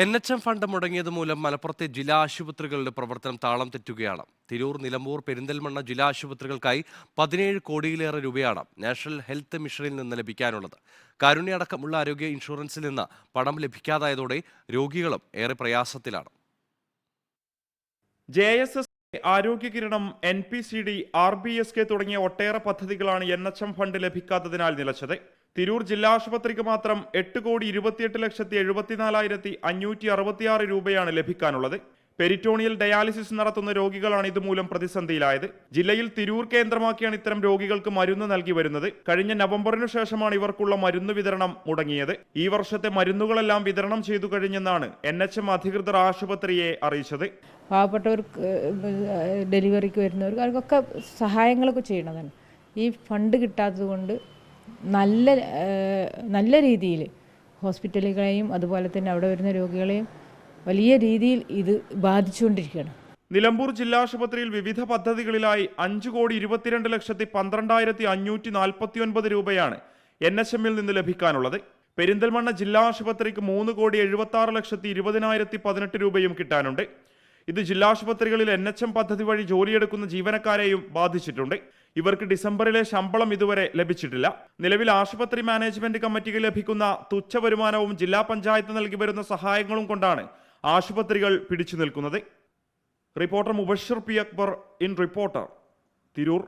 NHM fund മുടങ്ങിയത് മൂലം മലപ്പുറത്തെ ജില്ലാ ആശുപത്രികളുടെ പ്രവർത്തനം താളം തെറ്റുകയാണ്. തിരൂർ, നിലമ്പൂർ, പെരിന്തൽമണ്ണ ജില്ലാ ആശുപത്രികൾക്കായി 17 കോടിയിലേറെ രൂപയാണ് നാഷണൽ ഹെൽത്ത് മിഷനിൽ നിന്ന് ലഭിക്കാനുള്ളത്. കാരുണ്യ അടക്കമുള്ള ആരോഗ്യ ഇൻഷുറൻസിൽ നിന്ന് പണം ലഭിക്കാതായതോടെ രോഗികളും ഏറെ പ്രയാസത്തിലാണ്. JSS, ആരോഗ്യ കിരണം, NPCD, RBSK തുടങ്ങിയ ഒട്ടേറെ പദ്ധതികളാണ് NHM ഫണ്ട് ലഭിക്കാത്തതിനാൽ നിലച്ചത്. തിരൂർ ജില്ലാ ആശുപത്രിക്ക് മാത്രം 8,28,74,566 രൂപയാണ് ലഭിക്കാനുള്ളത്. പെരിറ്റോണിയൽ ഡയാലിസിസ് നടത്തുന്ന രോഗികളാണ് ഇതുമൂലം പ്രതിസന്ധിയിലായത്. ജില്ലയിൽ തിരൂർ കേന്ദ്രമാക്കിയാണ് ഇത്തരം രോഗികൾക്ക് മരുന്ന് നൽകി വരുന്നത്. കഴിഞ്ഞ നവംബറിനു ശേഷമാണ് ഇവർക്കുള്ള മരുന്ന് വിതരണം മുടങ്ങിയത്. ഈ വർഷത്തെ മരുന്നുകളെല്ലാം വിതരണം ചെയ്തു കഴിഞ്ഞെന്നാണ് NHM അധികൃതർ ആശുപത്രിയെ അറിയിച്ചത്. പാവപ്പെട്ടവർക്ക് ഡെലിവറിക്ക് വരുന്നവർക്ക് അവർക്കൊക്കെ സഹായങ്ങളൊക്കെ ചെയ്യണതാണ്. ഈ ഫണ്ട് കിട്ടാത്തത് കൊണ്ട് നല്ല രീതിയിൽ ഹോസ്പിറ്റലുകളെയും അതുപോലെ തന്നെ അവിടെ വരുന്ന രോഗികളെയും വലിയ രീതിയിൽ ഇത് ബാധിച്ചുകൊണ്ടിരിക്കുകയാണ്. നിലമ്പൂർ ജില്ലാ ആശുപത്രിയിൽ വിവിധ പദ്ധതികളിലായി 5,22,12,549 രൂപയാണ് NHMൽ നിന്ന് ലഭിക്കാനുള്ളത്. പെരിന്തൽമണ്ണ ജില്ലാ ആശുപത്രിക്ക് 3,76,20,018 രൂപയും കിട്ടാനുണ്ട്. ഇത് ജില്ലാ ആശുപത്രികളിൽ NHM പദ്ധതി വഴി ജോലിയെടുക്കുന്ന ജീവനക്കാരെയും ബാധിച്ചിട്ടുണ്ട്. ഇവർക്ക് ഡിസംബറിലെ ശമ്പളം ഇതുവരെ ലഭിച്ചിട്ടില്ല. നിലവിൽ ആശുപത്രി മാനേജ്മെന്റ് കമ്മിറ്റിക്ക് ലഭിക്കുന്ന തുച്ഛ വരുമാനവും ജില്ലാ പഞ്ചായത്ത് നൽകി വരുന്ന സഹായങ്ങളും കൊണ്ടാണ് ആശുപത്രികൾ പിടിച്ചു നിൽക്കുന്നത്. Reporter Mubashir P Akbar in reporter, Tirur.